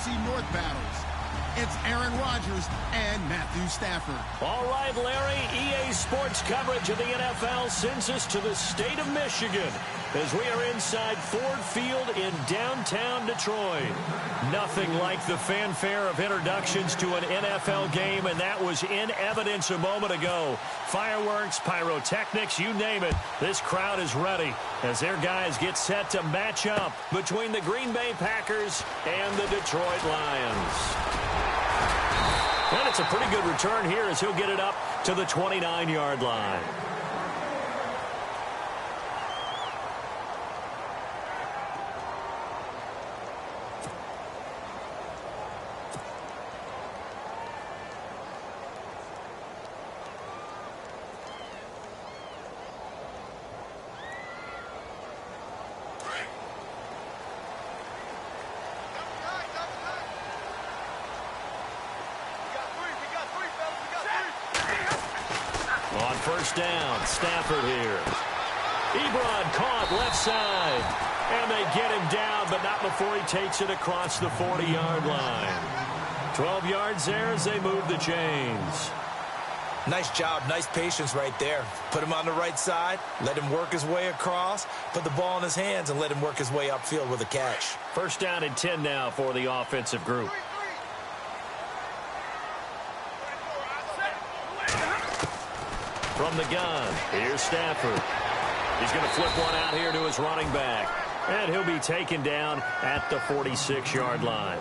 NFC North battles. It's Aaron Rodgers and Matthew Stafford. All right, Larry, EA Sports coverage of the NFL sends us to the state of Michigan as we are inside Ford Field in downtown Detroit. Nothing like the fanfare of introductions to an NFL game, and that was in evidence a moment ago. Fireworks, pyrotechnics, you name it. This crowd is ready as their guys get set to match up between the Green Bay Packers and the Detroit Lions. And it's a pretty good return here as he'll get it up to the 29-yard line. On first down, Stafford here. Ebron caught left side. And they get him down, but not before he takes it across the 40-yard line. 12 yards there as they move the chains. Nice job, nice patience right there. Put him on the right side, let him work his way across, put the ball in his hands, and let him work his way upfield with a catch. First down and 10 now for the offensive group. From the gun, here's Stafford. He's going to flip one out here to his running back. And he'll be taken down at the 46-yard line.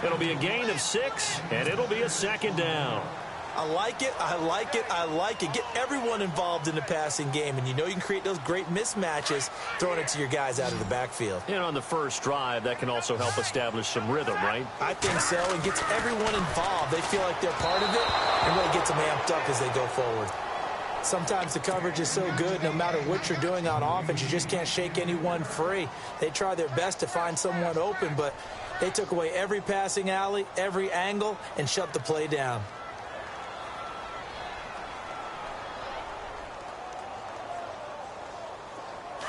It'll be a gain of 6, and it'll be a second down. I like it, I like it, I like it. Get everyone involved in the passing game, and you know you can create those great mismatches throwing it to your guys out of the backfield. And on the first drive, that can also help establish some rhythm, right? I think so. It gets everyone involved. They feel like they're part of it, and really gets them amped up as they go forward. Sometimes the coverage is so good, no matter what you're doing on offense, you just can't shake anyone free. They try their best to find someone open, but they took away every passing alley, every angle, and shut the play down.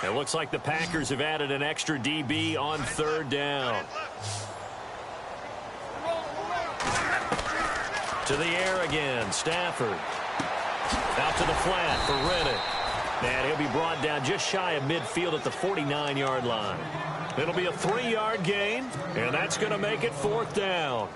It looks like the Packers have added an extra DB on third down. To the air again, Stafford. Out to the flat for Riddick. And he'll be brought down just shy of midfield at the 49-yard line. It'll be a 3-yard gain, and that's going to make it fourth down.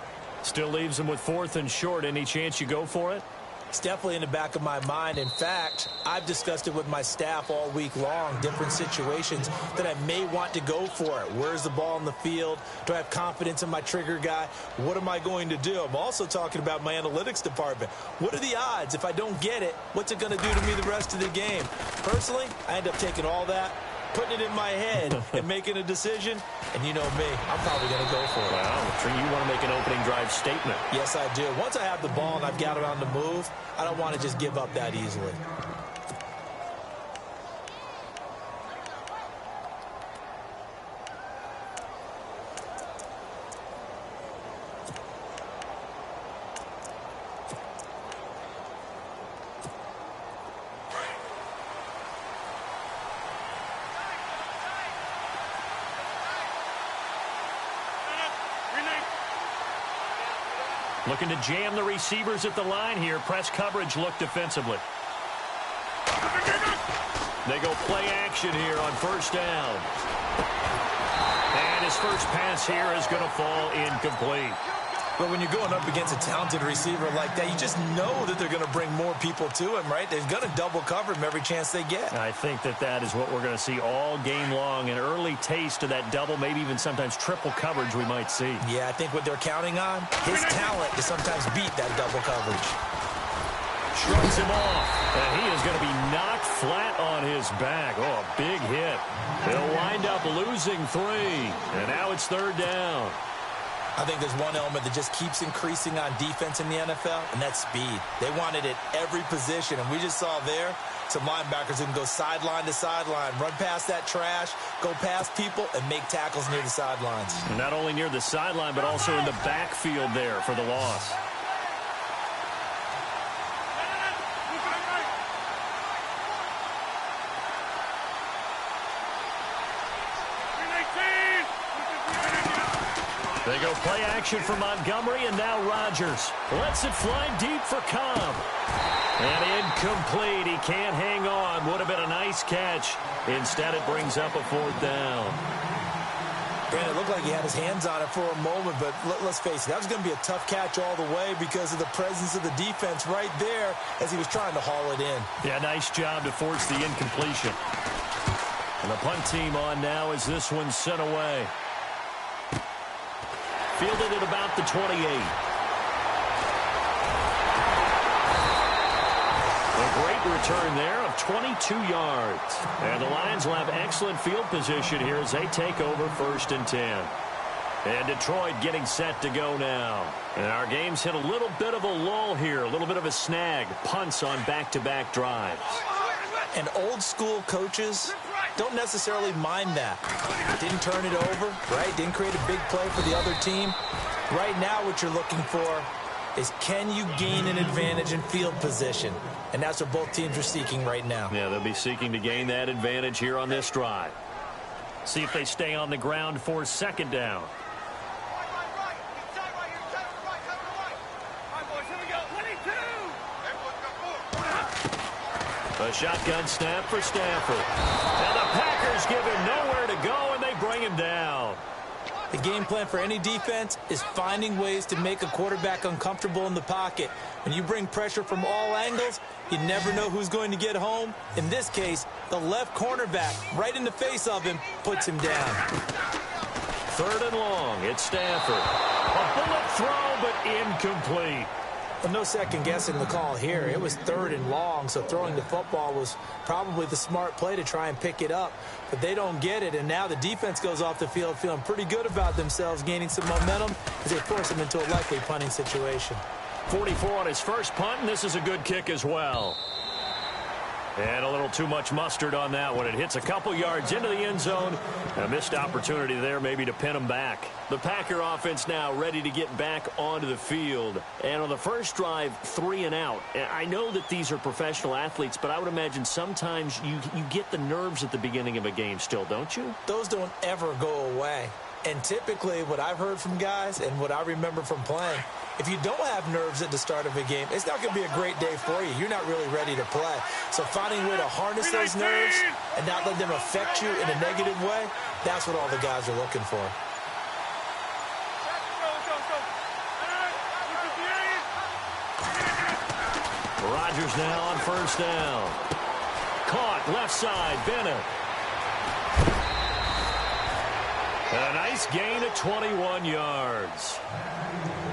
Still leaves him with fourth and short. Any chance you go for it? It's definitely in the back of my mind. In fact, I've discussed it with my staff all week long, different situations that I may want to go for it. Where's the ball in the field? Do I have confidence in my trigger guy? What am I going to do? I'm also talking about my analytics department. What are the odds? If I don't get it, what's it going to do to me the rest of the game? Personally, I end up taking all that, putting it in my head, and making a decision. And you know me, I'm probably going to go for it. Well, you want to make an opening drive statement. Yes, I do. Once I have the ball and I've got it on the move, I don't want to just give up that easily. Looking to jam the receivers at the line here. Press coverage look defensively. They go play action here on first down. And his first pass here is going to fall incomplete. But when you're going up against a talented receiver like that, you just know that they're going to bring more people to him, right? They're going to double cover him every chance they get. I think that is what we're going to see all game long. An early taste of that double, maybe even sometimes triple coverage we might see. Yeah, I think what they're counting on, his talent to sometimes beat that double coverage. Shrugs him off, and he is going to be knocked flat on his back. Oh, a big hit. They'll wind up losing 3, and now it's third down. I think there's one element that just keeps increasing on defense in the NFL, and that's speed. They want it at every position, and we just saw there some linebackers who can go sideline to sideline, run past that trash, go past people, and make tackles near the sidelines. And not only near the sideline, but also in the backfield there for the loss. They go play action for Montgomery, and now Rodgers lets it fly deep for Cobb. And incomplete. He can't hang on. Would have been a nice catch. Instead, it brings up a 4th down. Brandon, it looked like he had his hands on it for a moment, but let's face it, that was going to be a tough catch all the way because of the presence of the defense right there as he was trying to haul it in. Yeah, nice job to force the incompletion. And the punt team on now as this one's sent away. Fielded at about the 28. A great return there of 22 yards. And the Lions will have excellent field position here as they take over 1st and 10. And Detroit getting set to go now. And our game's hit a little bit of a lull here, a little bit of a snag. Punts on back-to-back drives. And old-school coaches don't necessarily mind that. Didn't turn it over, right? Didn't create a big play for the other team. Right now what you're looking for is can you gain an advantage in field position? And that's what both teams are seeking right now. Yeah, they'll be seeking to gain that advantage here on this drive. See if they stay on the ground for 2nd down. A shotgun snap for Stafford. And the Packers give him nowhere to go, and they bring him down. The game plan for any defense is finding ways to make a quarterback uncomfortable in the pocket. When you bring pressure from all angles, you never know who's going to get home. In this case, the left cornerback, right in the face of him, puts him down. 3rd and long. It's Stafford. A bullet throw, but incomplete. Well, no second guessing the call here. It was 3rd and long, so throwing the football was probably the smart play to try and pick it up. But they don't get it, and now the defense goes off the field feeling pretty good about themselves, gaining some momentum as they force them into a likely punting situation. 44 on his first punt, and this is a good kick as well. And a little too much mustard on that one. It hits a couple yards into the end zone. A missed opportunity there maybe to pin him back. The Packer offense now ready to get back onto the field. And on the first drive, 3 and out. I know that these are professional athletes, but I would imagine sometimes you get the nerves at the beginning of a game still, don't you? Those don't ever go away. And typically what I've heard from guys and what I remember from playing, if you don't have nerves at the start of a game, it's not going to be a great day for you. You're not really ready to play. So finding a way to harness those nerves and not let them affect you in a negative way, that's what all the guys are looking for. Rodgers now on 1st down. Caught left side, Bennett. A nice gain of 21 yards.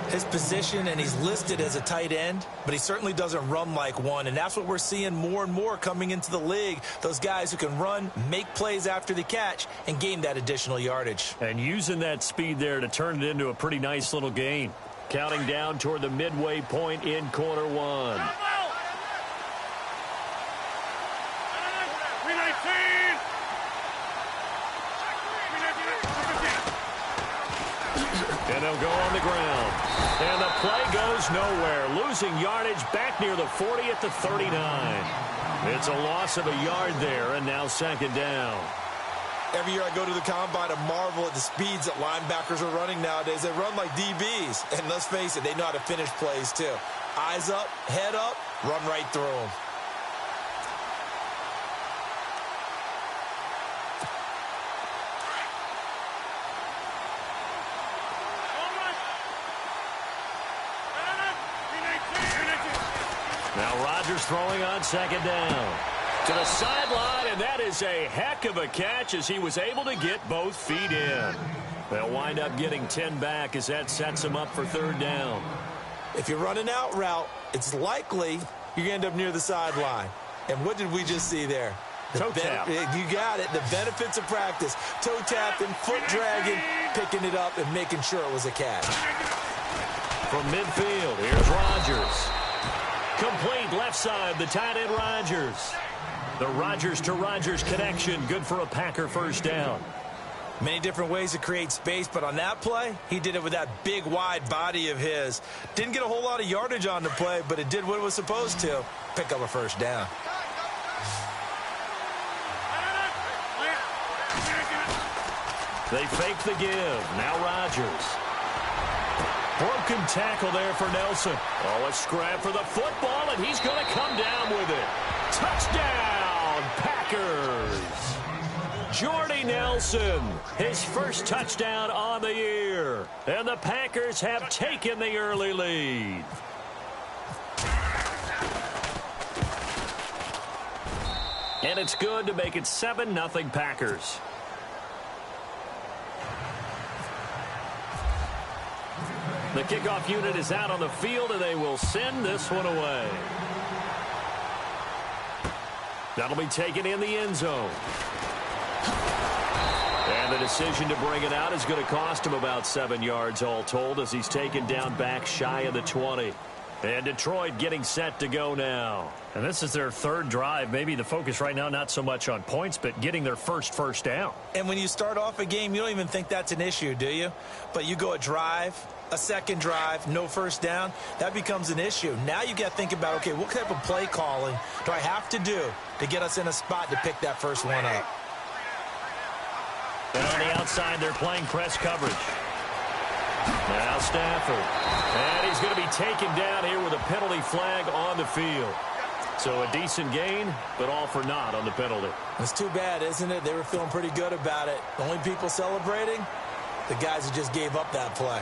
His position, and he's listed as a tight end, but he certainly doesn't run like one, and that's what we're seeing more and more coming into the league. Those guys who can run, make plays after the catch, and gain that additional yardage. And using that speed there to turn it into a pretty nice little gain. Counting down toward the midway point in quarter 1. And they'll go on the ground. And the play goes nowhere. Losing yardage back near the 40 at the 39. It's a loss of a yard there, and now 2nd down. Every year I go to the combine and marvel at the speeds that linebackers are running nowadays. They run like DBs. And let's face it, they know how to finish plays too. Eyes up, head up, run right through them. Now Rodgers throwing on 2nd down. To the sideline, and that is a heck of a catch as he was able to get both feet in. They'll wind up getting 10 back as that sets him up for 3rd down. If you're running out route, it's likely you're going to end up near the sideline. And what did we just see there? Toe tap. You got it. The benefits of practice. Toe tapping, foot dragging, picking it up, and making sure it was a catch. From midfield, here's Rodgers. Complete left side, the tight end Rodgers. The Rodgers to Rodgers connection, good for a Packer 1st down. Many different ways to create space, but on that play, he did it with that big, wide body of his. Didn't get a whole lot of yardage on the play, but it did what it was supposed to. Pick up a 1st down. They fake the give. Now Rodgers. Broken tackle there for Nelson. Oh, a scrap for the football, and he's going to come down with it. Touchdown, Packers. Jordy Nelson, his first touchdown on the year. And the Packers have taken the early lead. And it's good to make it 7-0 Packers. The kickoff unit is out on the field, and they will send this one away. That'll be taken in the end zone. And the decision to bring it out is going to cost him about 7 yards all told as he's taken down back shy of the 20. And Detroit getting set to go now. And this is their third drive. Maybe the focus right now not so much on points, but getting their first down. And when you start off a game, you don't even think that's an issue, do you? But you go a drive, a second drive, no first down, that becomes an issue. Now you got to think about, okay, what type of play calling do I have to do to get us in a spot to pick that first one up? And on the outside, they're playing press coverage. Now Stafford. And he's going to be taken down here with a penalty flag on the field. So a decent gain, but all for naught on the penalty. It's too bad, isn't it? They were feeling pretty good about it. The only people celebrating, the guys who just gave up that play.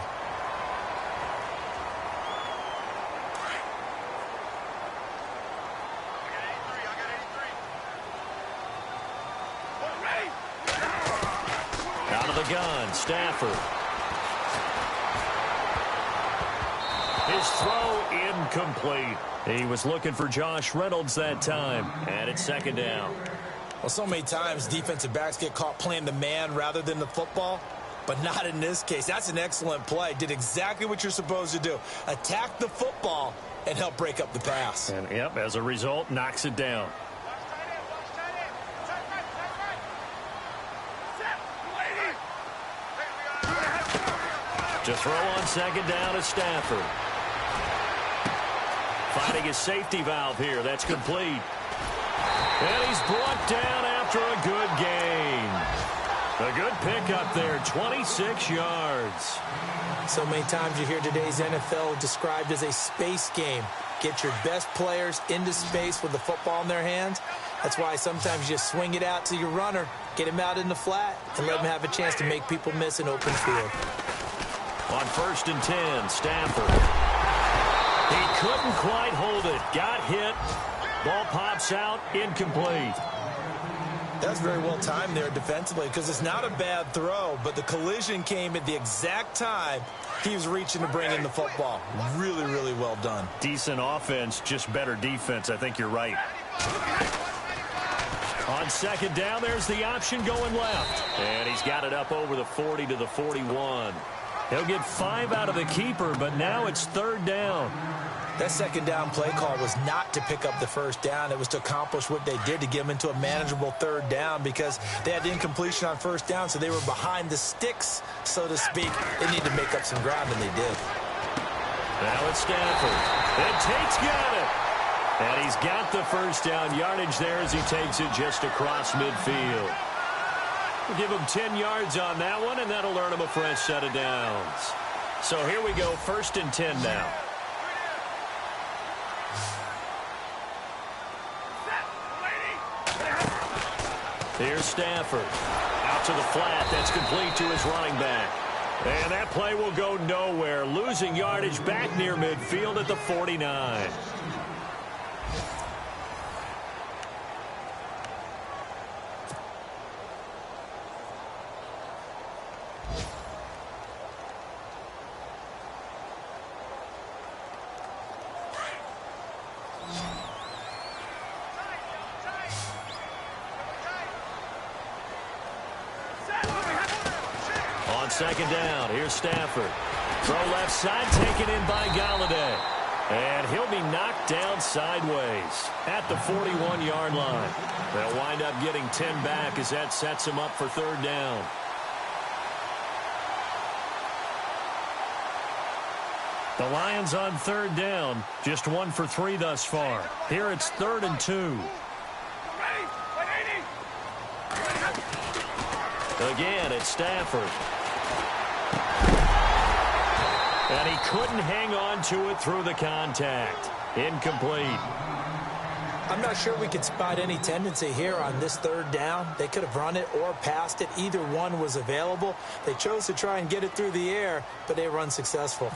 Out of the gun, Stafford. His throw incomplete. He was looking for Josh Reynolds that time, and it's second down. Well, so many times defensive backs get caught playing the man rather than the football, but not in this case. That's an excellent play. Did exactly what you're supposed to do. Attack the football and help break up the pass. And, yep, as a result, knocks it down. To throw on second down is Stafford. Finding his safety valve here. That's complete. And he's brought down after a good gain. A good pickup there, 26 yards. So many times you hear today's NFL described as a space game. Get your best players into space with the football in their hands. That's why sometimes you just swing it out to your runner, get him out in the flat, and let him have a chance to make people miss an open field. On 1st and 10, Stafford. He couldn't quite hold it. Got hit. Ball pops out. Incomplete. That's very well timed there defensively because it's not a bad throw, but the collision came at the exact time he was reaching to bring in the football. Really, really well done. Decent offense, just better defense. I think you're right. On second down, there's the option going left. And he's got it up over the 40 to the 41. He'll get 5 out of the keeper, but now it's 3rd down. That second down play call was not to pick up the first down. It was to accomplish what they did to get them into a manageable 3rd down because they had incompletion on 1st down, so they were behind the sticks, so to speak. They need to make up some ground, and they did. Now it's Stafford. And Tate's got it. And he's got the first down yardage there as he takes it just across midfield. We'll give him 10 yards on that one, and that'll earn him a fresh set of downs. So here we go, 1st and 10 now. Here's Stafford. Out to the flat. That's complete to his running back. And that play will go nowhere. Losing yardage back near midfield at the 49. Second down. Here's Stafford. Throw left side taken in by Galladay. And he'll be knocked down sideways at the 41-yard line. They'll wind up getting 10 back as that sets him up for 3rd down. The Lions on 3rd down. Just 1 for 3 thus far. Here it's 3rd and 2. Again, it's Stafford. And he couldn't hang on to it through the contact. Incomplete. I'm not sure we could spot any tendency here on this third down. They could have run it or passed it. Either one was available. They chose to try and get it through the air, but they were unsuccessful.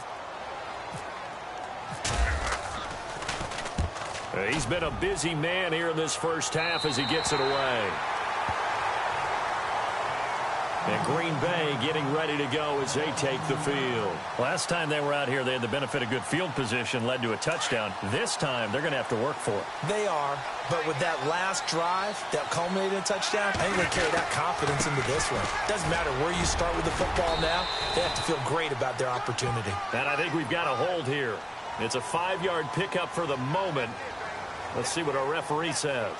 He's been a busy man here in this first half as he gets it away. And Green Bay getting ready to go as they take the field. Last time they were out here, they had the benefit of good field position, led to a touchdown. This time, they're going to have to work for it. They are, but with that last drive that culminated in a touchdown, I think they carry that confidence into this one. Doesn't matter where you start with the football now, they have to feel great about their opportunity. And I think we've got a hold here. It's a 5-yard pickup for the moment. Let's see what our referee says.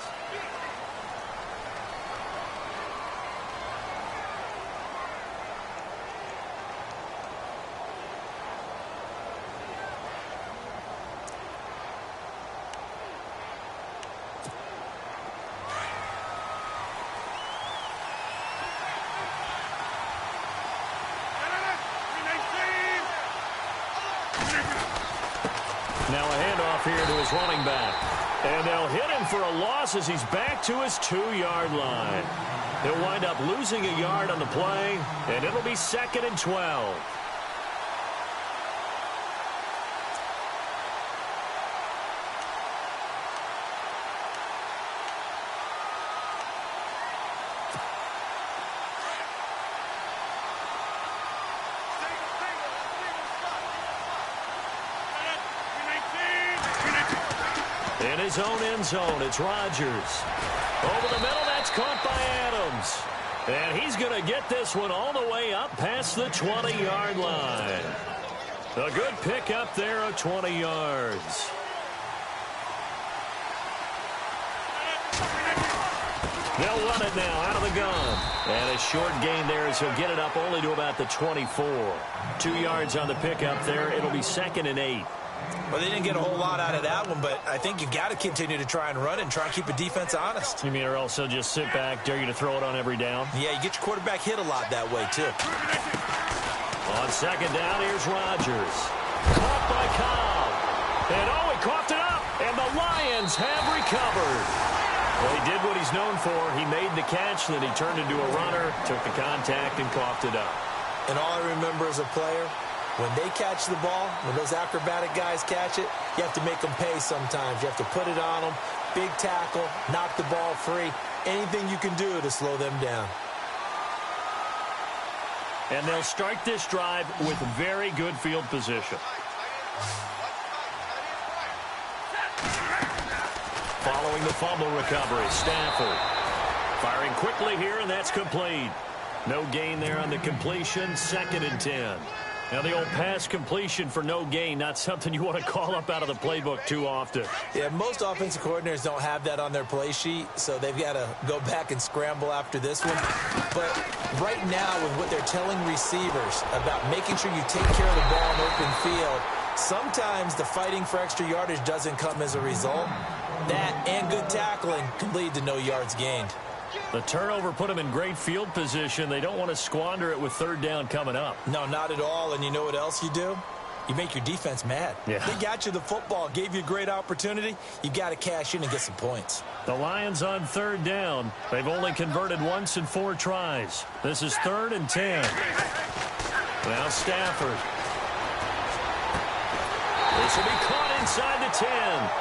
Now a handoff here to his running back. And they'll hit him for a loss as he's back to his 2-yard line. He'll wind up losing a yard on the play, and it'll be 2nd and 12. In his own end zone, it's Rodgers. Over the middle, that's caught by Adams. And he's going to get this one all the way up past the 20-yard line. A good pick up there of 20 yards. They'll run it now out of the gun. And a short gain there as he'll get it up only to about the 24. 2 yards on the pickup there. It'll be 2nd and 8. Well, they didn't get a whole lot out of that one, but I think you got to continue to try and run and try and keep a defense honest. You mean or also just sit back, dare you to throw it on every down? Yeah, you get your quarterback hit a lot that way, too. On 2nd down, here's Rodgers. Caught by Cobb. And he coughed it up, and the Lions have recovered. Well, he did what he's known for. He made the catch, then he turned into a runner, took the contact, and coughed it up. And all I remember as a player, when they catch the ball, when those acrobatic guys catch it, you have to make them pay sometimes. You have to put it on them, big tackle, knock the ball free, anything you can do to slow them down. And they'll start this drive with very good field position. Following the fumble recovery, Stafford firing quickly here, and that's complete. No gain there on the completion, 2nd and 10. Now, the old pass completion for no gain, not something you want to call up out of the playbook too often. Yeah, most offensive coordinators don't have that on their play sheet, so they've got to go back and scramble after this one. But right now, with what they're telling receivers about making sure you take care of the ball in open field, sometimes the fighting for extra yardage doesn't come as a result. That and good tackling can lead to no yards gained. The turnover put them in great field position. They don't want to squander it with 3rd down coming up. No, not at all. And you know what else you do? You make your defense mad. Yeah. They got you the football, gave you a great opportunity. You got to cash in and get some points. The Lions on 3rd down. They've only converted once in 4 tries. This is 3rd and 10. Now Stafford. This will be caught inside the 10.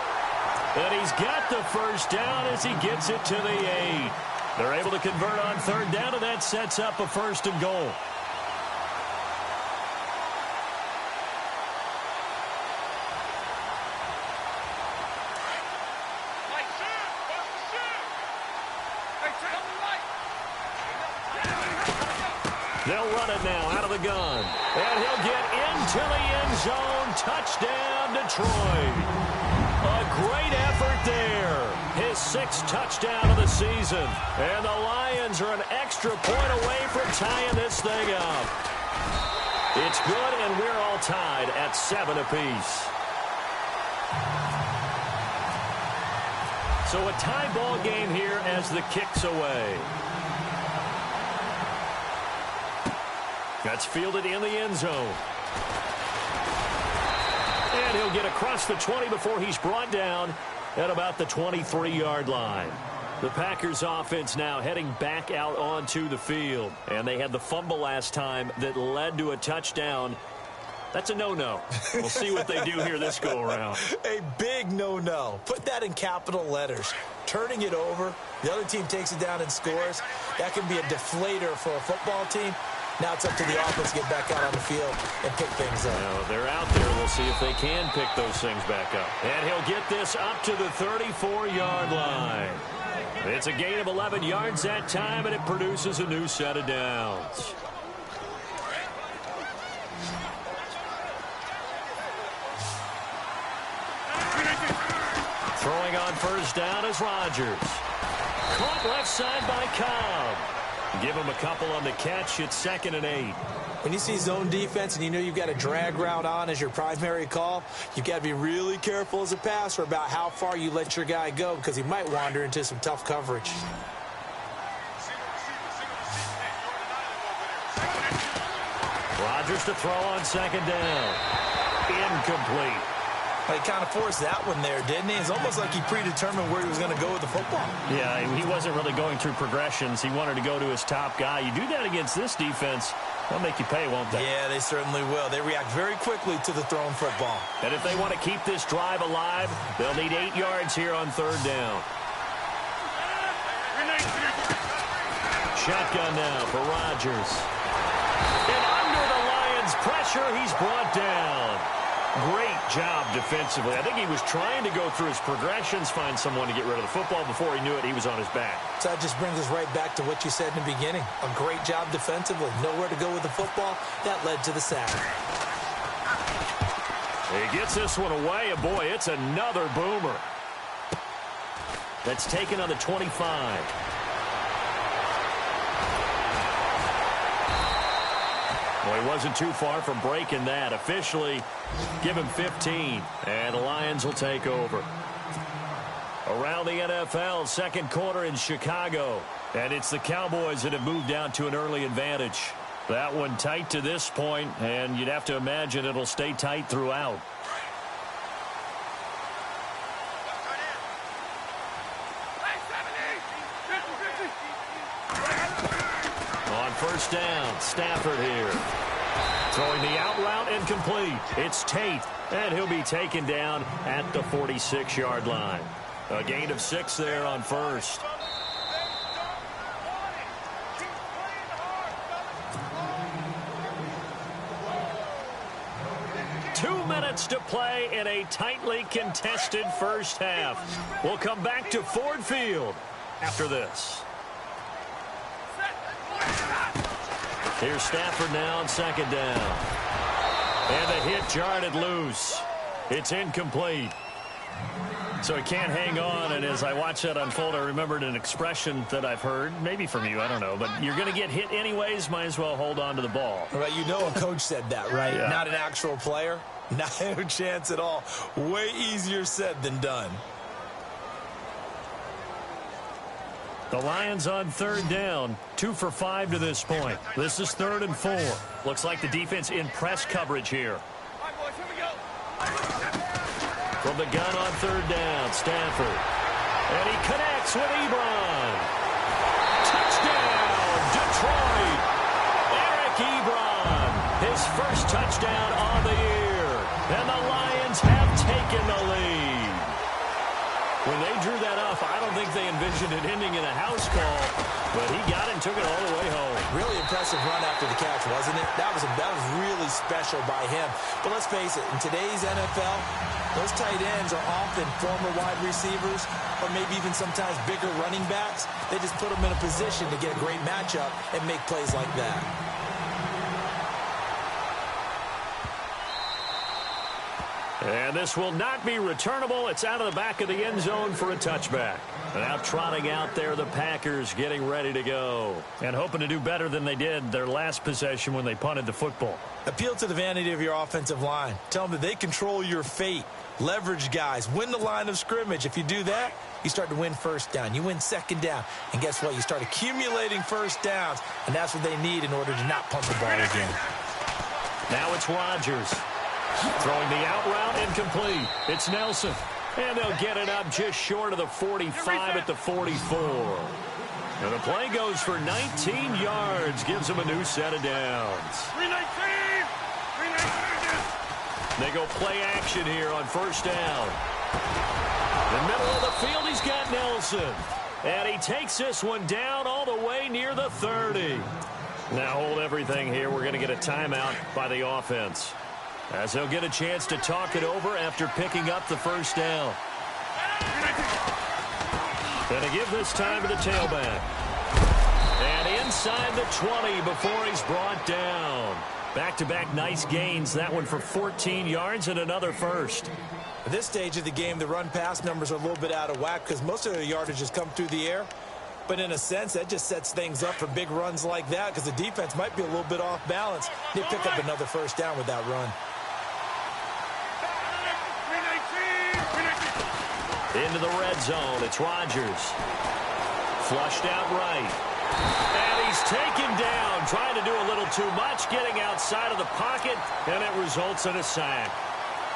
And he's got the first down as he gets it to the 8. They're able to convert on 3rd down, and that sets up a 1st and goal. They'll run it now out of the gun. And he'll get into the end zone. Touchdown, Detroit. A great effort there. His 6th touchdown of the season. And the Lions are an extra point away from tying this thing up. It's good, and we're all tied at 7 apiece. So a tie ball game here as the kick's away. That's fielded in the end zone. And he'll get across the 20 before he's brought down at about the 23-yard line. The Packers offense now heading back out onto the field. And they had the fumble last time that led to a touchdown. That's a no-no. We'll see what they do here this go-around. A big no-no. Put that in capital letters. Turning it over, the other team takes it down and scores. That can be a deflator for a football team. Now it's up to the offense to get back out on the field and pick things up. Now, they're out there. We'll see if they can pick those things back up. And he'll get this up to the 34-yard line. It's a gain of 11 yards that time, and it produces a new set of downs. Throwing on first down is Rodgers. Caught left side by Cobb. Give him a couple on the catch. It's 2nd and 8. When you see zone defense and you know you've got a drag route on as your primary call, you've got to be really careful as a passer about how far you let your guy go because he might wander into some tough coverage. Rodgers to throw on 2nd down. Incomplete. He kind of forced that one there, didn't he? It's almost like he predetermined where he was going to go with the football. Yeah, he wasn't really going through progressions. He wanted to go to his top guy. You do that against this defense, they'll make you pay, won't they? Yeah, they certainly will. They react very quickly to the thrown football. And if they want to keep this drive alive, they'll need 8 yards here on 3rd down. Shotgun now for Rodgers. And under the Lions' pressure, he's brought down. Great job defensively. I think he was trying to go through his progressions, find someone to get rid of the football. Before he knew it, he was on his back. So that just brings us right back to what you said in the beginning. A great job defensively. Nowhere to go with the football. That led to the sack. He gets this one away, and boy, it's another boomer. That's taken on the 25. Well, he wasn't too far from breaking that. Officially, give him 15, and the Lions will take over. Around the NFL, 2nd quarter in Chicago, and it's the Cowboys that have moved down to an early advantage. That one tight to this point, and you'd have to imagine it'll stay tight throughout. On first down, Stafford here. Throwing the out route incomplete. It's Tate, and he'll be taken down at the 46-yard line. A gain of 6 there on first. Two minutes to play in a tightly contested first half. We'll come back to Ford Field after this. Here's Stafford now on 2nd down. And the hit jarred it loose. It's incomplete. So he can't hang on, and as I watch that unfold, I remembered an expression that I've heard, maybe from you, I don't know, but you're going to get hit anyways, might as well hold on to the ball. Right, you know a coach said that, right? Yeah. Not an actual player. Not a chance at all. Way easier said than done. The Lions on 3rd down, 2 for 5 to this point. This is 3rd and 4. Looks like the defense in press coverage here. From the gun on 3rd down, Stafford. And he connects with Ebron. Touchdown, Detroit. Eric Ebron, his first touchdown on the year. And the Lions have taken the lead. When they drew that up, I don't think they envisioned it ending in a house call, but he got it and took it all the way home. Really impressive run after the catch, wasn't it? That was really special by him. But let's face it, in today's NFL, those tight ends are often former wide receivers or maybe even sometimes bigger running backs. They just put them in a position to get a great matchup and make plays like that. And this will not be returnable. It's out of the back of the end zone for a touchback. Now trotting out there, the Packers getting ready to go. And hoping to do better than they did their last possession when they punted the football. Appeal to the vanity of your offensive line. Tell them that they control your fate. Leverage guys. Win the line of scrimmage. If you do that, you start to win first down. You win 2nd down. And guess what? You start accumulating first downs. And that's what they need in order to not punt the ball again. Now it's Rodgers. Throwing the out route, incomplete. It's Nelson. And they'll get it up just short of the 45 at the 44. And the play goes for 19 yards. Gives them a new set of downs. 319! They go play action here on first down. In the middle of the field, he's got Nelson. And he takes this one down all the way near the 30. Now hold everything here. We're going to get a timeout by the offense, as they'll get a chance to talk it over after picking up the first down. Going to give this time to the tailback. And inside the 20 before he's brought down. Back-to-back nice gains. That one for 14 yards and another first. At this stage of the game, the run-pass numbers are a little bit out of whack because most of their yardage has come through the air. But in a sense, that just sets things up for big runs like that because the defense might be a little bit off balance. They pick up another first down with that run. Into the red zone. It's Rodgers. Flushed out right. And he's taken down, trying to do a little too much, getting outside of the pocket, and it results in a sack.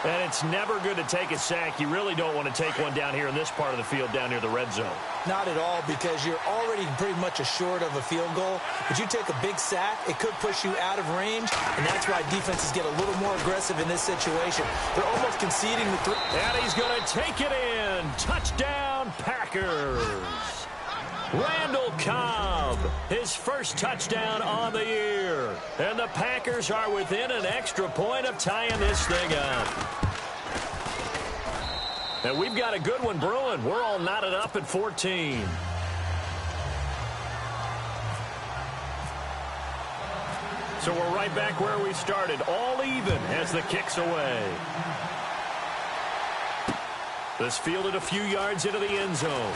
And it's never good to take a sack. You really don't want to take one down here in this part of the field, down near the red zone. Not at all, because you're already pretty much assured of a field goal. But you take a big sack, it could push you out of range, and that's why defenses get a little more aggressive in this situation. They're almost conceding the three. And he's going to take it in. Touchdown, Packers. Randall Cobb, his first touchdown on the year. And the Packers are within an extra point of tying this thing up. And we've got a good one brewing. We're all knotted up at 14. So we're right back where we started, all even as the kick's away. This fielded a few yards into the end zone.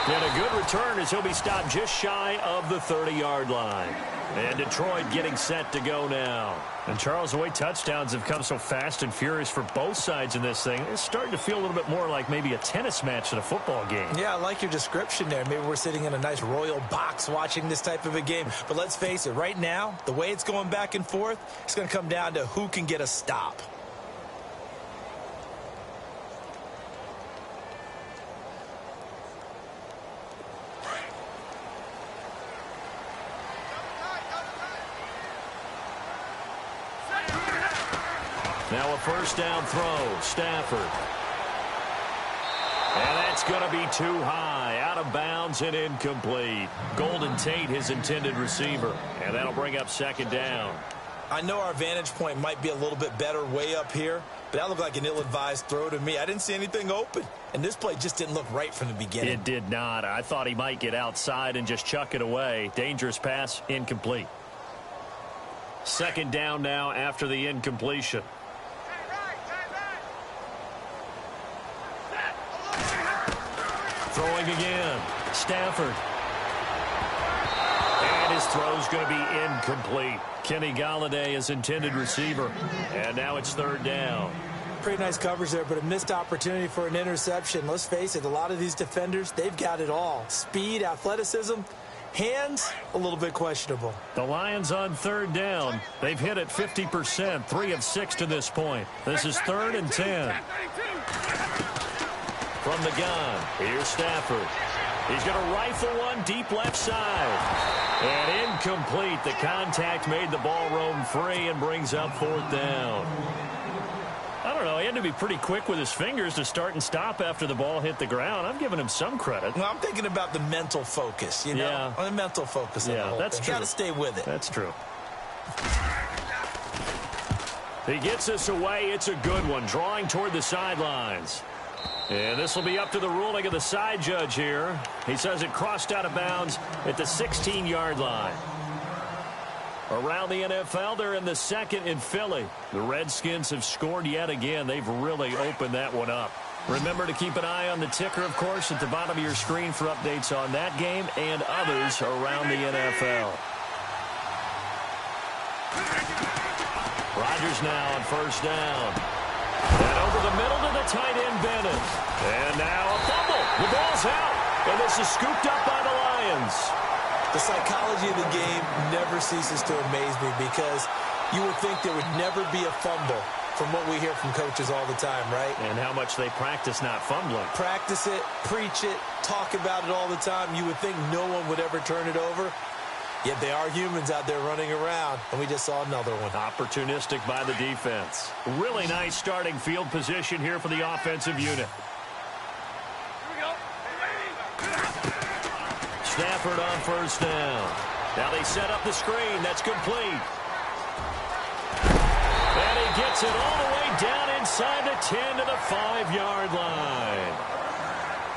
And a good return as he'll be stopped just shy of the 30-yard line. And Detroit getting set to go now. And Charles, the way touchdowns have come so fast and furious for both sides in this thing, it's starting to feel a little bit more like maybe a tennis match than a football game. Yeah, I like your description there. Maybe we're sitting in a nice royal box watching this type of a game. But let's face it, right now, the way it's going back and forth, it's going to come down to who can get a stop. Now a first down throw, Stafford. And that's going to be too high, out of bounds and incomplete. Golden Tate, his intended receiver. And that'll bring up second down. I know our vantage point might be a little bit better way up here, but that looked like an ill-advised throw to me. I didn't see anything open, and this play just didn't look right from the beginning. It did not. I thought he might get outside and just chuck it away. Dangerous pass, incomplete. Second down now after the incompletion. Throwing again, Stafford. And his throw's going to be incomplete. Kenny Golladay is intended receiver. And now it's third down. Pretty nice coverage there, but a missed opportunity for an interception. Let's face it, a lot of these defenders, they've got it all. Speed, athleticism, hands, a little bit questionable. The Lions on third down. They've hit it 50%, 3 of 6 to this point. This is 3rd and 10. From the gun, here's Stafford. He's going to rifle one deep left side. And incomplete. The contact made the ball roam free and brings up 4th down. I don't know. He had to be pretty quick with his fingers to start and stop after the ball hit the ground. I'm giving him some credit. Well, I'm thinking about the mental focus, you know? Yeah. On the mental focus. Yeah, that's true. Got to stay with it. That's true. He gets this away. It's a good one. Drawing toward the sidelines. And this will be up to the ruling of the side judge here. He says it crossed out of bounds at the 16-yard line. Around the NFL, they're in the second in Philly. The Redskins have scored yet again. They've really opened that one up. Remember to keep an eye on the ticker, of course, at the bottom of your screen for updates on that game and others around the NFL. Rodgers now on first down. And over the middle to the tight end, Bennett. And now a fumble. The ball's out. And this is scooped up by the Lions. The psychology of the game never ceases to amaze me because You would think there would never be a fumble from what we hear from coaches all the time, right? And how much they practice not fumbling. Practice it, preach it, talk about it all the time. You would think no one would ever turn it over. Yet they are humans out there running around, and we just saw another one. Opportunistic by the defense. Really nice starting field position here for the offensive unit. Stafford on first down. Now they set up the screen. That's complete. And he gets it all the way down inside the 10 to the 5-yard line.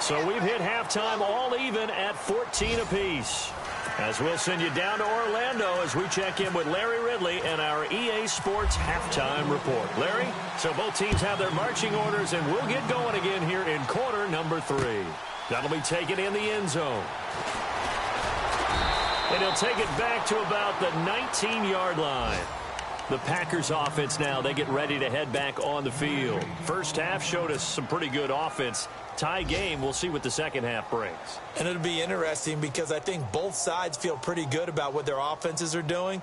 So we've hit halftime all even at 14 apiece. As we'll send you down to Orlando as we check in with Larry Ridley and our EA Sports halftime report. Larry, so both teams have their marching orders, and we'll get going again here in quarter number 3. That'll be taken in the end zone. And he'll take it back to about the 19-yard line. The Packers offense now, they get ready to head back on the field. First half showed us some pretty good offense. Tie game, we'll see what the second half brings. And it'll be interesting because I think both sides feel pretty good about what their offenses are doing.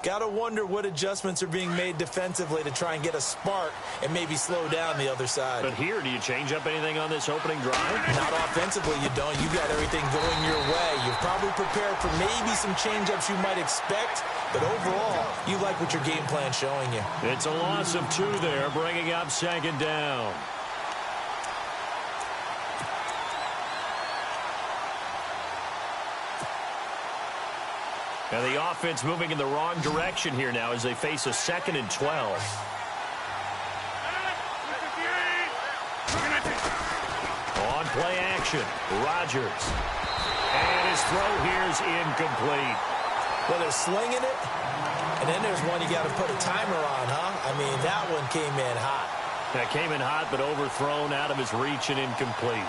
Got to wonder what adjustments are being made defensively to try and get a spark and maybe slow down the other side. But here, do you change up anything on this opening drive? Not offensively, you don't. You got everything going your way. You've probably prepared for maybe some change-ups you might expect, but overall, you like what your game plan's showing you. It's a loss of 2 there, bringing up second down. And the offense moving in the wrong direction here now as they face a 2nd and 12. On play action, Rodgers. And his throw here is incomplete. Well, they're slinging it, and then there's one you got to put a timer on, huh? I mean, that one came in hot. That came in hot, but overthrown, out of his reach and incomplete.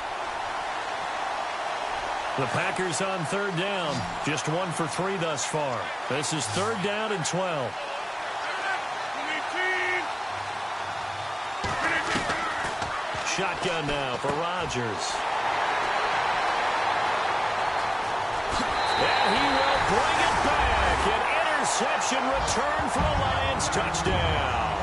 The Packers on third down. Just 1 for 3 thus far. This is 3rd down and 12. Shotgun now for Rodgers. And he will bring it back. An interception return for a Lions touchdown.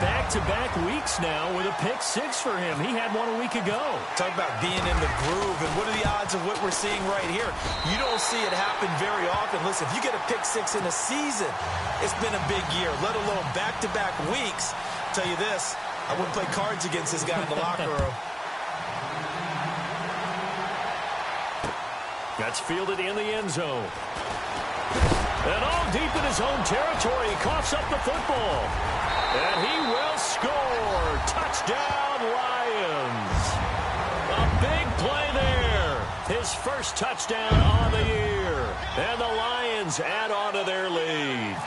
Back-to-back weeks now with a pick 6 for him. He had one a week ago. Talk about being in the groove, and what are the odds of what we're seeing right here? You don't see it happen very often. Listen, if you get a pick 6 in a season, it's been a big year, let alone back-to-back weeks. I'll tell you this, I wouldn't play cards against this guy in the locker room. That's fielded in the end zone. And all deep in his own territory, he coughs up the football. And he will score. Touchdown, Lions. A big play there. His first touchdown on the year. And the Lions add on to their lead.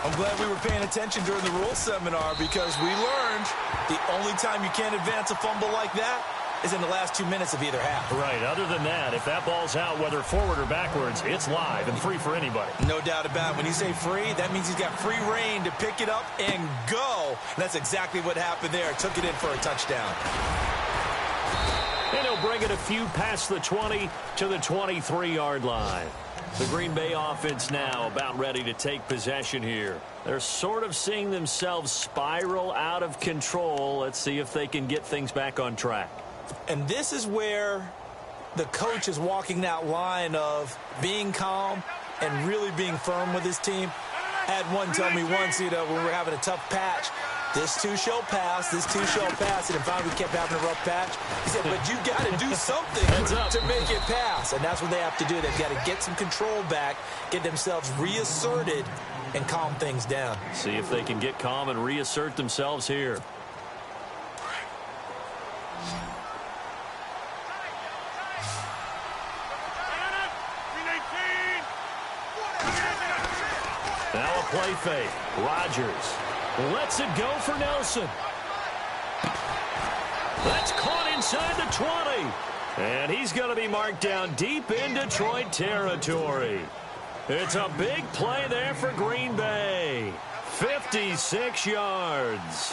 I'm glad we were paying attention during the rules seminar because we learned the only time you can't advance a fumble like that is in the last 2 minutes of either half. Right. Other than that, if that ball's out, whether forward or backwards, it's live and free for anybody. No doubt about it. When you say free, that means he's got free reign to pick it up and go. And that's exactly what happened there. Took it in for a touchdown. And he'll bring it a few past the 20 to the 23-yard line. The Green Bay offense now about ready to take possession here. They're sort of seeing themselves spiral out of control. Let's see if they can get things back on track. And this is where the coach is walking that line of being calm and really being firm with his team. I had one tell me once, when we were having a tough patch, this too shall pass, this too shall pass. And finally we kept having a rough patch. He said, but you got to do something to make it pass. And that's what they have to do. They've got to get some control back, get themselves reasserted, and calm things down. See if they can get calm and reassert themselves here. Now a play fake. Rodgers lets it go for Nelson. That's caught inside the 20. And he's going to be marked down deep in Detroit territory. It's a big play there for Green Bay. 56 yards.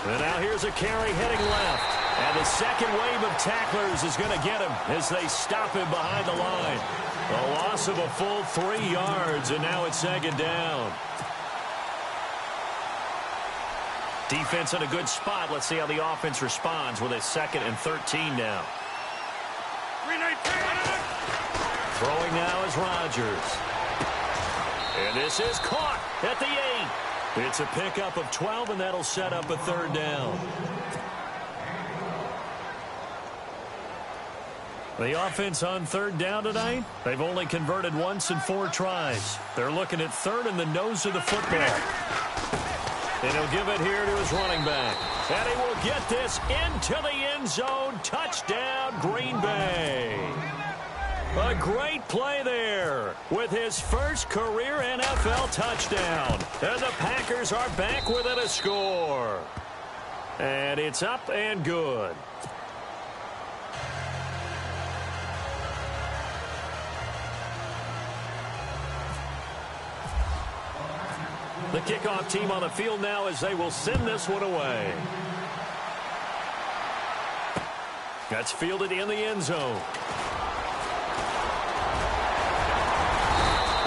And now here's a carry heading left. And the second wave of tacklers is going to get him as they stop him behind the line. A loss of a full 3 yards, and now it's second down. Defense in a good spot. Let's see how the offense responds with a 2nd and 13 now. Throwing now is Rodgers. And this is caught at the 8. It's a pickup of 12, and that'll set up a 3rd down. The offense on 3rd down tonight, they've only converted once in 4 tries. They're looking at 3rd in the nose of the football. And he'll give it here to his running back. And he will get this into the end zone. Touchdown, Green Bay. A great play there with his first career NFL touchdown. And the Packers are back within a score. And it's up and good. The kickoff team on the field now as they will send this one away. That's fielded in the end zone.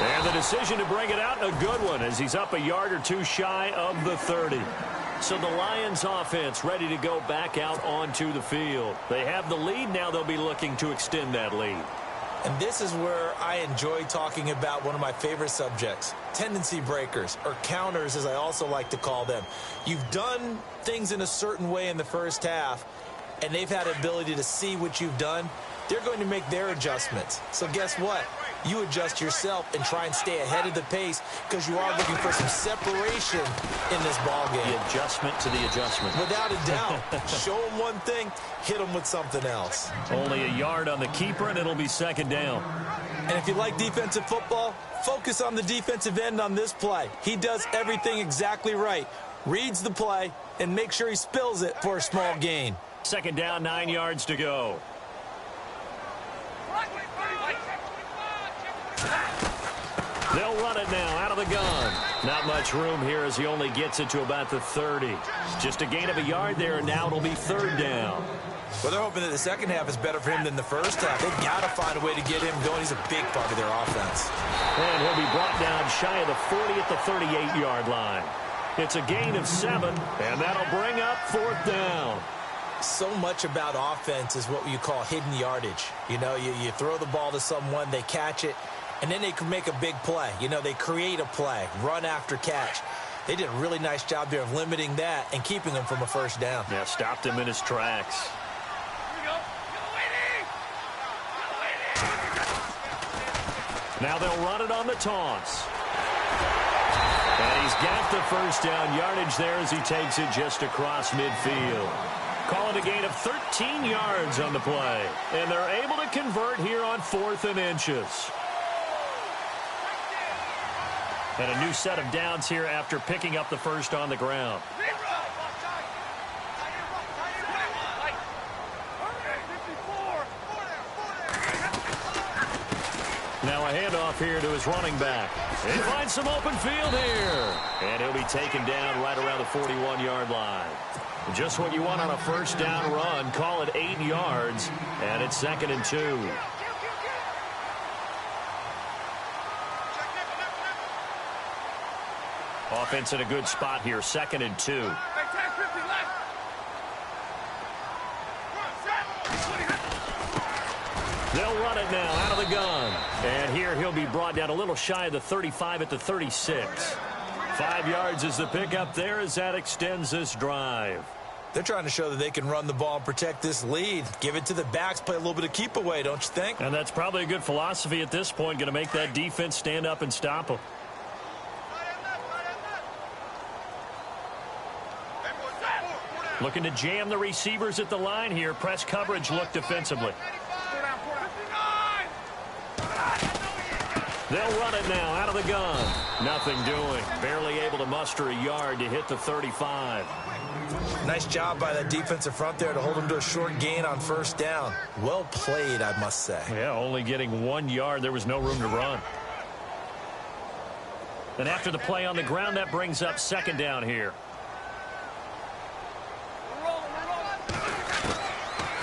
And the decision to bring it out, a good one, as he's up a yard or 2 shy of the 30. So the Lions offense ready to go back out onto the field. They have the lead. Now they'll be looking to extend that lead. And this is where I enjoy talking about one of my favorite subjects, tendency breakers, or counters as I also like to call them. You've done things in a certain way in the first half, and they've had the ability to see what you've done. They're going to make their adjustments. So guess what? You adjust yourself and try and stay ahead of the pace because you are looking for some separation in this ball game. The adjustment to the adjustment. Without a doubt. Show them one thing, hit them with something else. Only a yard on the keeper, and it'll be 2nd down. And if you like defensive football, focus on the defensive end on this play. He does everything exactly right. Reads the play and make sure he spills it for a small gain. 2nd down, 9 yards to go. They'll run it now out of the gun. Not much room here as he only gets it to about the 30. Just a gain of a yard there, and now it'll be 3rd down. Well, they're hoping that the second half is better for him than the first half. They've got to find a way to get him going. He's a big part of their offense. And he'll be brought down shy of the 40 at the 38-yard line. It's a gain of 7, and that'll bring up 4th down. So much about offense is what you call hidden yardage. You know, you throw the ball to someone, they catch it, and then they can make a big play. You know, they create a play, run after catch. They did a really nice job there of limiting that and keeping him from a 1st down. Yeah, stopped him in his tracks. Now they'll run it on the toss. And he's got the 1st down yardage there as he takes it just across midfield. Call it a gain of 13 yards on the play. And they're able to convert here on 4th and inches. And a new set of downs here after picking up the 1st on the ground. Now a handoff here to his running back. He finds some open field here. And he'll be taken down right around the 41-yard line. Just what you want on a 1st down run. Call it 8 yards. And it's 2nd and 2. Offense in a good spot here. 2nd and 2. They'll run it now out of the gun. And here he'll be brought down a little shy of the 35 at the 36. 5 yards is the pickup there as that extends this drive. They're trying to show that they can run the ball and protect this lead. Give it to the backs, play a little bit of keep away, don't you think? And that's probably a good philosophy at this point. Going to make that defense stand up and stop them. Looking to jam the receivers at the line here. Press coverage look defensively. They'll run it now out of the gun. Nothing doing. Barely able to muster a yard to hit the 35. Nice job by that defensive front there to hold him to a short gain on 1st down. Well played, I must say. Yeah, only getting 1 yard. There was no room to run. And after the play on the ground, that brings up 2nd down here.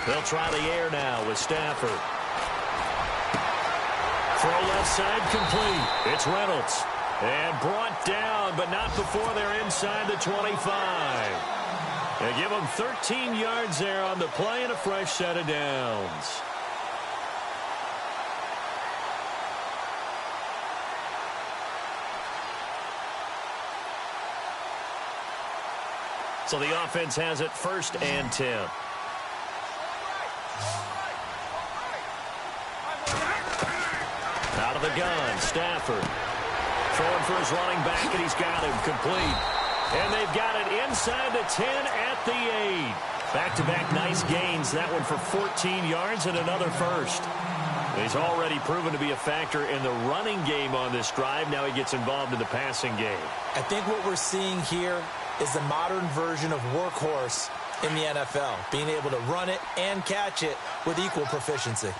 They'll try the air now with Stafford. Throw left side complete. It's Reynolds. And brought down, but not before they're inside the 25. They give them 13 yards there on the play and a fresh set of downs. So the offense has it 1st and 10. Out of the gun, Stafford. Throwing for his running back, and he's got him complete. And they've got it inside the 10 at the 8. Back-to-back nice gains. That one for 14 yards and another first. He's already proven to be a factor in the running game on this drive. Now he gets involved in the passing game. I think what we're seeing here is the modern version of workhorse in the NFL, being able to run it and catch it with equal proficiency.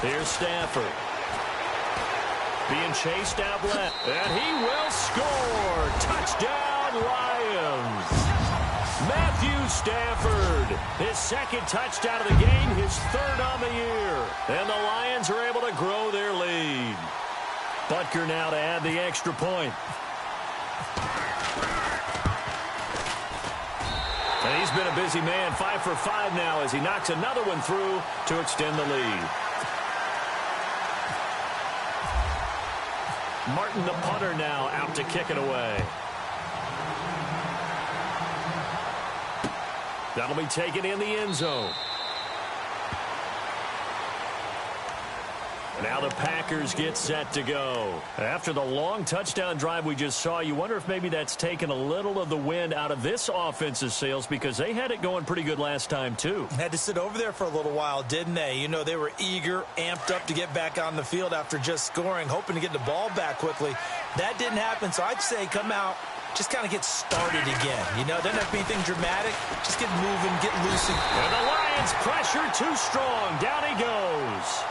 Here's Stafford. Being chased out left. And he will score. Touchdown, Lions. Matthew Stafford. His 2nd touchdown of the game, his 3rd on the year. And the Lions are able to grow their lead. Butker now to add the extra point. And he's been a busy man, 5 for 5 now as he knocks another one through to extend the lead. Martin, the punter, now out to kick it away. That'll be taken in the end zone. Now the Packers get set to go. After the long touchdown drive we just saw, you wonder if maybe that's taken a little of the wind out of this offense's sails because they had it going pretty good last time too. Had to sit over there for a little while, didn't they? You know, they were eager, amped up to get back on the field after just scoring, hoping to get the ball back quickly. That didn't happen, so I'd say come out, just kind of get started again. You know, doesn't have to be anything dramatic. Just get moving, get loose. And the Lions pressure too strong. Down he goes.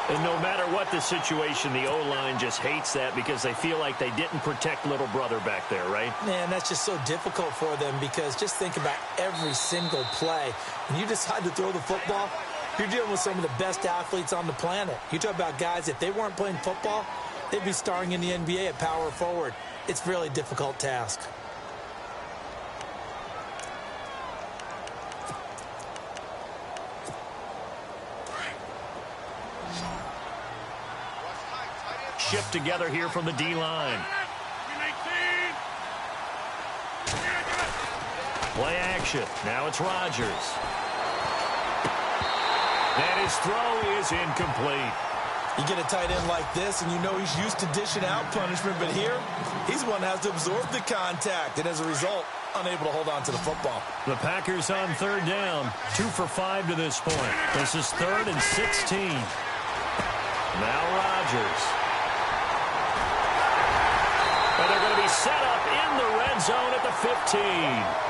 And no matter what the situation, the O-line just hates that because they feel like they didn't protect little brother back there, right? Man, that's just so difficult for them because just think about every single play. When you decide to throw the football, you're dealing with some of the best athletes on the planet. You talk about guys, if they weren't playing football, they'd be starring in the NBA at power forward. It's a really difficult task. Shift together here from the D-line. Play action. Now it's Rodgers. And his throw is incomplete. You get a tight end like this, and you know he's used to dishing out punishment, but here, he's the one that has to absorb the contact, and as a result, unable to hold on to the football. The Packers on 3rd down, 2 for 5 to this point. This is 3rd and 16. Now Rodgers. And they're going to be set up in the red zone at the 15.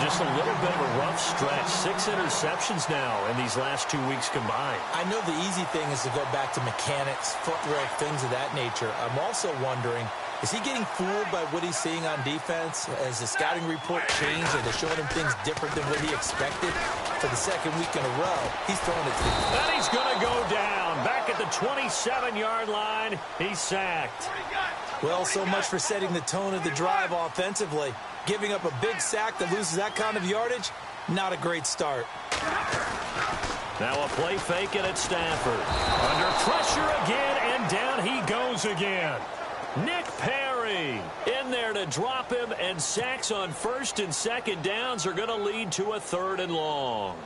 Just a little bit of a rough stretch. 6 interceptions now in these last 2 weeks combined. I know the easy thing is to go back to mechanics, footwork, things of that nature. I'm also wondering, is he getting fooled by what he's seeing on defense? Has the scouting report changed? Are they showing him things different than what he expected? For the 2nd week in a row, he's throwing it to the... And he's going to go down. Back at the 27-yard line, he's sacked. Well, so much for setting the tone of the drive offensively. Giving up a big sack that loses that kind of yardage, not a great start. Now a play fake and it's Stafford. Under pressure again, and down he goes again. Nick Perry in there to drop him, and sacks on 1st and 2nd downs are going to lead to a 3rd and long.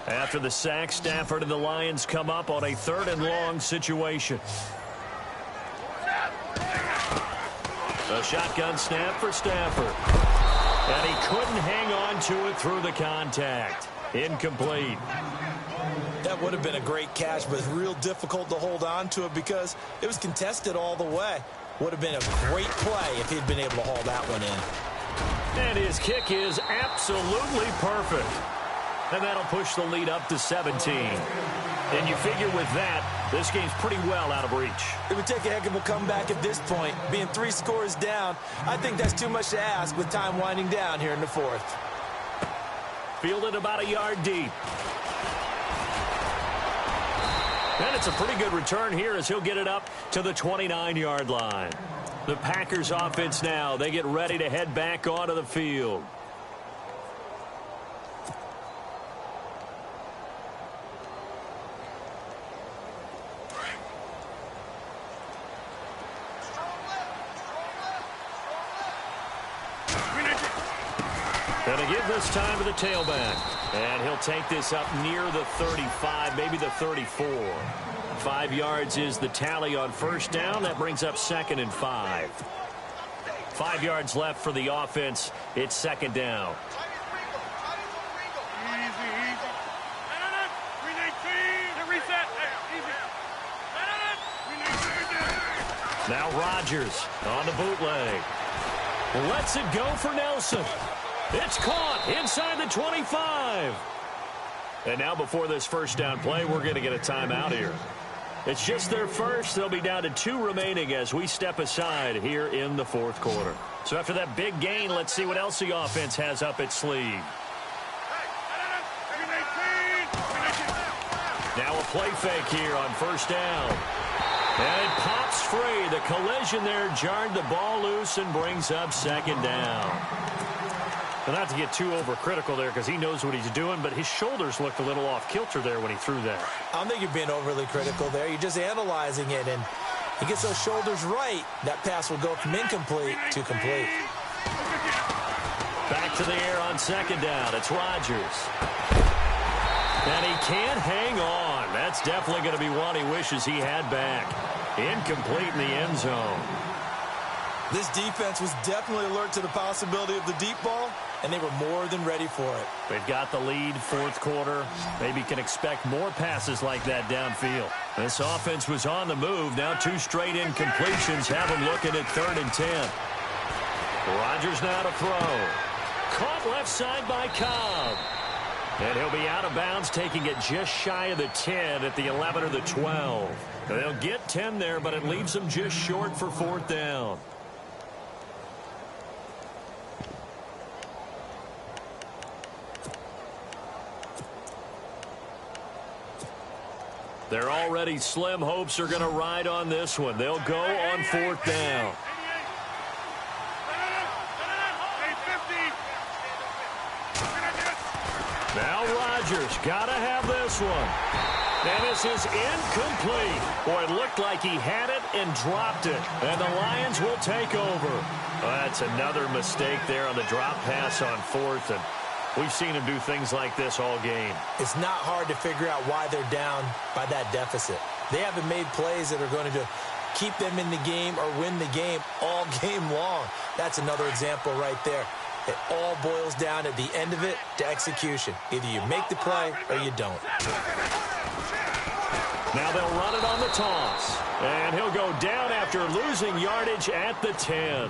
After the sack, Stafford and the Lions come up on a 3rd and long situation. A shotgun snap for Stafford. And he couldn't hang on to it through the contact. Incomplete. That would have been a great catch, but it's real difficult to hold on to it because it was contested all the way. Would have been a great play if he'd been able to haul that one in. And his kick is absolutely perfect. And that'll push the lead up to 17. And you figure with that, This game's pretty well out of reach. It would take a heck of a comeback at this point. Being 3 scores down, I think that's too much to ask with time winding down here in the 4th. Fielded about a yard deep. And it's a pretty good return here as he'll get it up to the 29-yard line. The Packers offense now, they get ready to head back onto the field. Going to give this time to the tailback. And he'll take this up near the 35, maybe the 34. 5 yards is the tally on first down. That brings up 2nd and 5. 5 yards left for the offense. It's 2nd down. Now Rodgers on the bootleg. Lets it go for Nelson. It's caught inside the 25. And now before this first down play, we're going to get a timeout here. It's just their first. They'll be down to 2 remaining as we step aside here in the 4th quarter. So after that big gain, let's see what else the offense has up its sleeve. Now a play fake here on first down. And it pops free. The collision there jarred the ball loose and brings up 2nd down. But not to get too overcritical there because he knows what he's doing, but his shoulders looked a little off kilter there when he threw that. I don't think you're being overly critical there. You're just analyzing it, and he gets those shoulders right. That pass will go from incomplete to complete. Back to the air on 2nd down. It's Rodgers. And he can't hang on. That's definitely going to be one he wishes he had back. Incomplete in the end zone. This defense was definitely alert to the possibility of the deep ball, and they were more than ready for it. They've got the lead, 4th quarter. Maybe can expect more passes like that downfield. This offense was on the move. Now 2 straight incompletions have them looking at 3rd and 10. Rodgers now to throw. Caught left side by Cobb. And he'll be out of bounds, taking it just shy of the 10 at the 11 or the 12. They'll get 10 there, but it leaves them just short for 4th down. Their already slim hopes are going to ride on this one. They'll go on 4th down. Now Rodgers got to have this one. And this is incomplete. Boy, it looked like he had it and dropped it. And the Lions will take over. Well, that's another mistake there on the drop pass on 4th. And we've seen him do things like this all game. It's not hard to figure out why they're down by that deficit. They haven't made plays that are going to keep them in the game or win the game all game long. That's another example right there. It all boils down at the end of it to execution. Either you make the play or you don't. Now they'll run it on the toss. And he'll go down after losing yardage at the 10.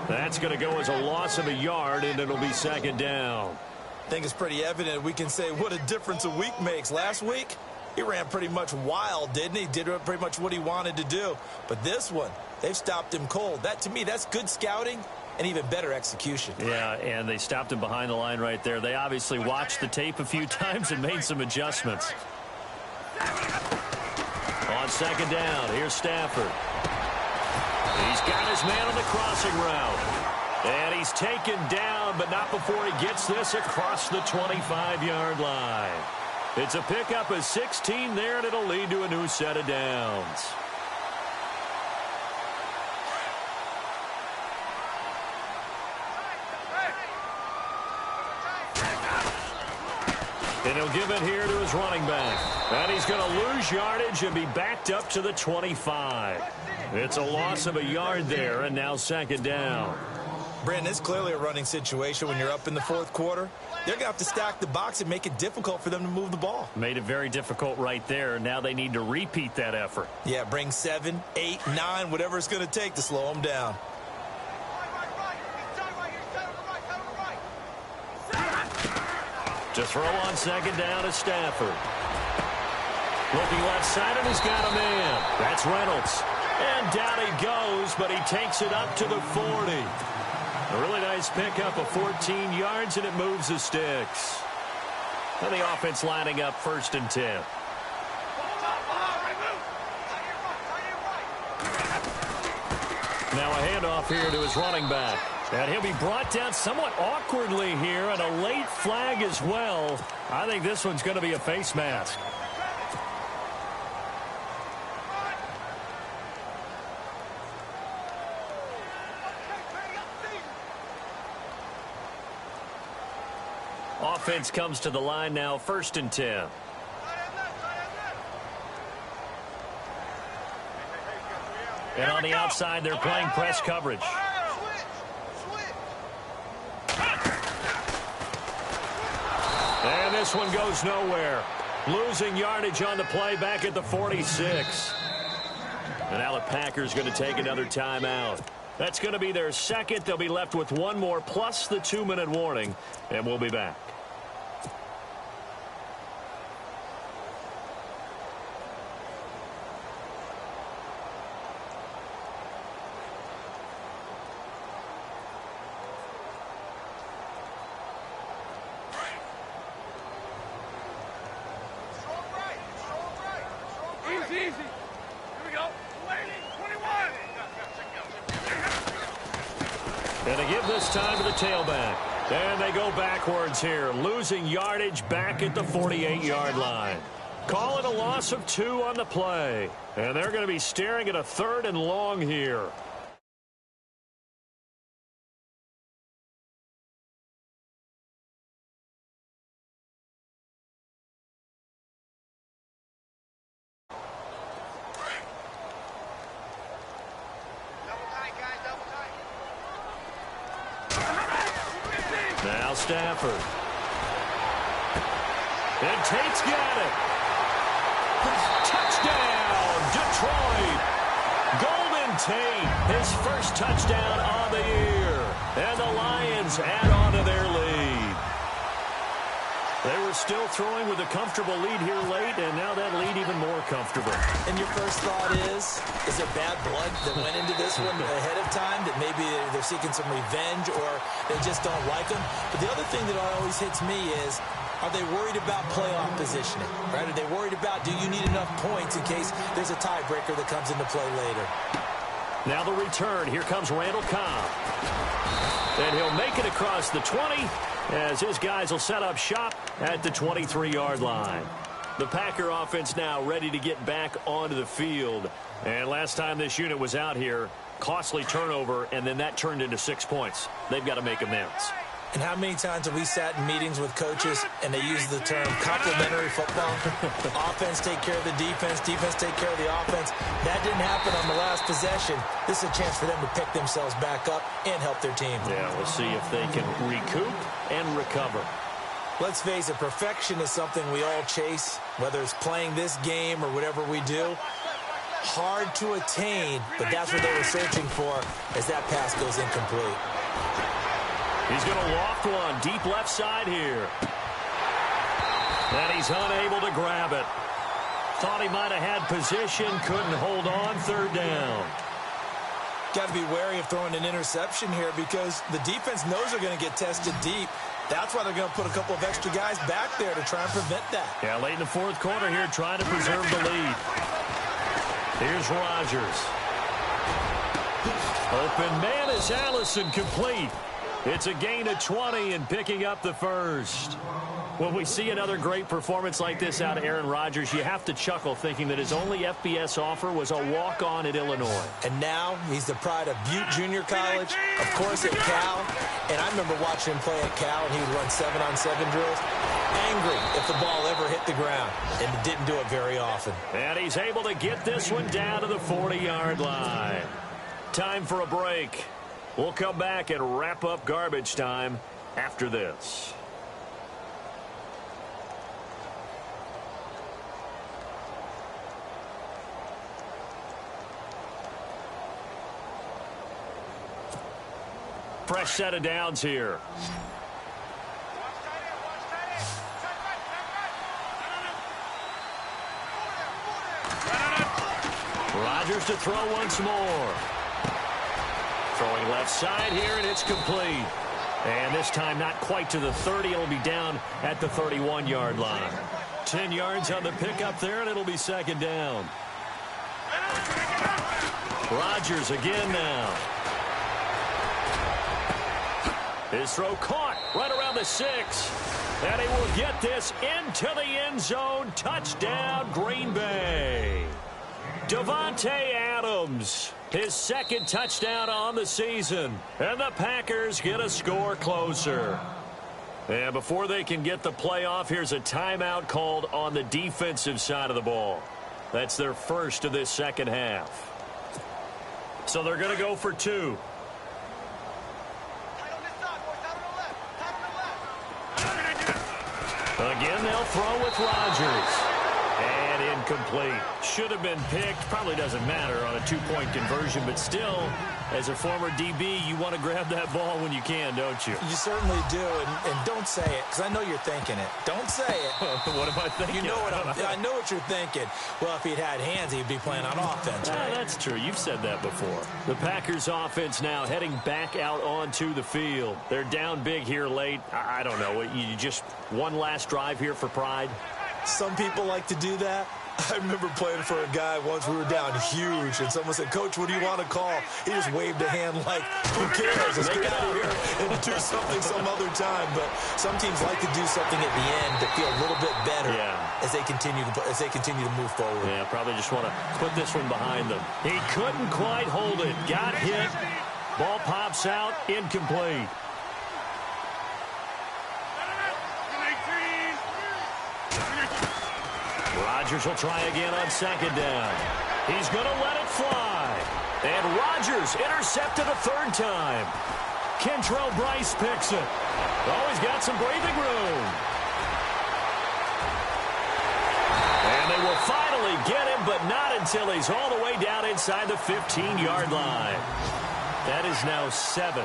That's going to go as a loss of a yard, and it'll be 2nd down. I think it's pretty evident we can say what a difference a week makes. Last week, he ran pretty much wild, didn't he? Did pretty much what he wanted to do. But this one, they've stopped him cold. That, to me, that's good scouting and even better execution. Yeah, and they stopped him behind the line right there. They obviously watched the tape a few times and made some adjustments. On 2nd down, here's Stafford. He's got his man on the crossing route. And he's taken down, but not before he gets this across the 25-yard line. It's a pickup of 16 there, and it'll lead to a new set of downs. And he'll give it here to his running back. And he's going to lose yardage and be backed up to the 25. It's a loss of a yard there, and now 2nd down. Brandon, it's clearly a running situation when you're up in the 4th quarter. They're going to have to stack the box and make it difficult for them to move the ball. Made it very difficult right there. Now they need to repeat that effort. Yeah, bring 7, 8, 9, whatever it's going to take to slow them down. To throw on 2nd down is Stafford. Looking left side, and he's got a man. That's Reynolds. And down he goes, but he takes it up to the 40. A really nice pickup of 14 yards, and it moves the sticks. And the offense lining up 1st and 10. Now a handoff here to his running back. And he'll be brought down somewhat awkwardly here, and a late flag as well. I think this one's going to be a face mask. Offense comes to the line now, 1st and 10. And on the outside, they're playing press coverage. And this one goes nowhere. Losing yardage on the play back at the 46. And now the Packers going to take another timeout. That's going to be their second. They'll be left with one more plus the 2-minute warning. And we'll be back. And they give this time to the tailback. And they go backwards here, losing yardage back at the 48-yard line. Call it a loss of 2 on the play. And they're going to be staring at a 3rd and long here. Now Stafford. And Tate's got it. Touchdown, Detroit. Golden Tate, his first touchdown on the year. And the Lions add on to their lead. They were still throwing with a comfortable lead here late, and now that lead even more comfortable. And your first thought is there bad blood that went into this one ahead of time, that maybe they're seeking some revenge or they just don't like them? But the other thing that always hits me is, are they worried about playoff positioning? Right? Are they worried about, do you need enough points in case there's a tiebreaker that comes into play later? Now the return. Here comes Randall Cobb. And he'll make it across the 20 as his guys will set up shop at the 23-yard line. The Packer offense now ready to get back onto the field. And last time this unit was out here, costly turnover, and then that turned into 6 points. They've got to make amends. And how many times have we sat in meetings with coaches and they use the term complementary football? Offense take care of the defense, defense take care of the offense. That didn't happen on the last possession. This is a chance for them to pick themselves back up and help their team. Yeah, we'll see if they can recoup and recover. Let's face it, perfection is something we all chase, whether it's playing this game or whatever we do. Hard to attain, but that's what they were searching for as that pass goes incomplete. He's going to loft one deep left side here. And he's unable to grab it. Thought he might have had position, couldn't hold on, 3rd down. Got to be wary of throwing an interception here because the defense knows they're going to get tested deep. That's why they're going to put a couple of extra guys back there to try and prevent that. Yeah, late in the 4th quarter here, trying to preserve the lead. Here's Rodgers. Open man is Allison, complete. It's a gain of 20 and picking up the first. When we see another great performance like this out of Aaron Rodgers, you have to chuckle thinking that his only FBS offer was a walk-on at Illinois. And now he's the pride of Butte Junior College, of course at Cal. And I remember watching him play at Cal, and he would run 7-on-7 drills. Angry if the ball ever hit the ground, and it didn't do it very often. And he's able to get this one down to the 40-yard line. Time for a break. We'll come back and wrap up garbage time after this. Fresh set of downs here. Rodgers to throw once more. Throwing left side here, and it's complete. And this time not quite to the 30. It'll be down at the 31-yard line. 10 yards on the pickup there, and it'll be second down. Rodgers again now. His throw caught right around the 6. And he will get this into the end zone. Touchdown, Green Bay. Davante Adams, his second touchdown on the season. And the Packers get a score closer. And before they can get the play off, here's a timeout called on the defensive side of the ball. That's their first of this second half. So they're going to go for 2. Again, they'll throw with Rodgers. And incomplete. Should have been picked. Probably doesn't matter on a 2-point conversion, but still, as a former DB, you want to grab that ball when you can, don't you? You certainly do, and don't say it, because I know you're thinking it. Don't say it. What am I thinking? You know what I know what you're thinking. Well, if he'd had hands, he'd be playing on offense, right? That's true. You've said that before. The Packers offense now heading back out onto the field. They're down big here late. I don't know. You just one last drive here for pride? Some people like to do that. I remember playing for a guy once. We were down huge, and someone said, "Coach, what do you want to call?" He just waved a hand like, "Who cares? Let's get out of here and do something some other time." But some teams like to do something at the end to feel a little bit better as they continue to move forward. Yeah, probably just want to put this one behind them. He couldn't quite hold it. Got hit. Ball pops out. Incomplete. Rodgers will try again on second down. He's going to let it fly. And Rodgers intercepted a third time. Kentrell Bryce picks it. Oh, he's got some breathing room. And they will finally get him, but not until he's all the way down inside the 15-yard line. That is now 7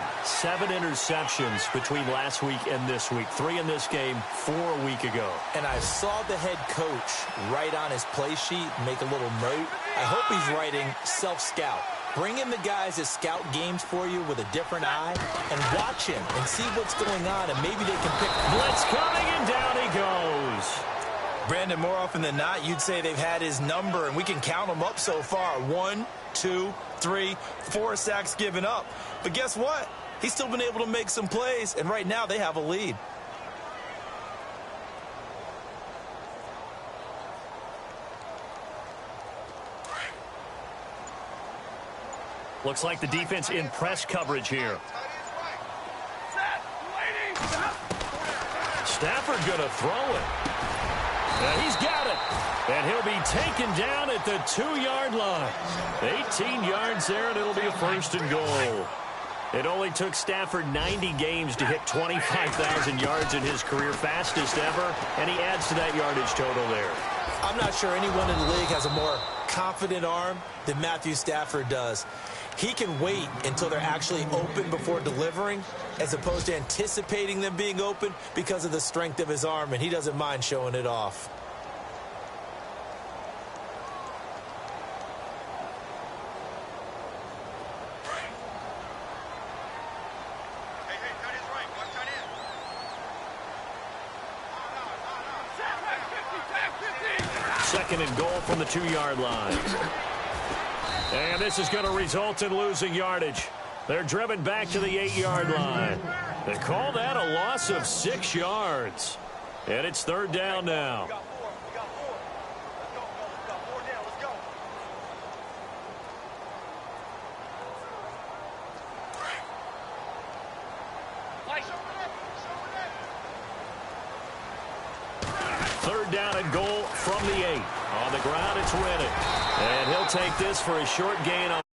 interceptions between last week and this week. 3 in this game, 4 a week ago. And I saw the head coach write on his play sheet, make a little note. I hope he's writing self-scout. Bring in the guys that scout games for you with a different eye and watch him and see what's going on, and maybe they can pick. Blitz coming, and down he goes. Brandon, more often than not, you'd say they've had his number, and we can count them up so far. 1, 2, 3, 4 sacks given up. But guess what? He's still been able to make some plays, and right now they have a lead. Looks like the defense in press coverage here. Stafford going to throw it. And he's got it. And he'll be taken down at the 2-yard line. 18 yards there, and it'll be a first and goal. It only took Stafford 90 games to hit 25,000 yards in his career, fastest ever, and he adds to that yardage total there. I'm not sure anyone in the league has a more confident arm than Matthew Stafford does. He can wait until they're actually open before delivering, as opposed to anticipating them being open because of the strength of his arm, and he doesn't mind showing it off. Second and goal from the 2-yard line. And this is going to result in losing yardage. They're driven back to the 8-yard line. They call that a loss of 6 yards. And it's third down now. Third down and goal from the 8. On the ground, it's Rennick. And he'll take this for a short gain on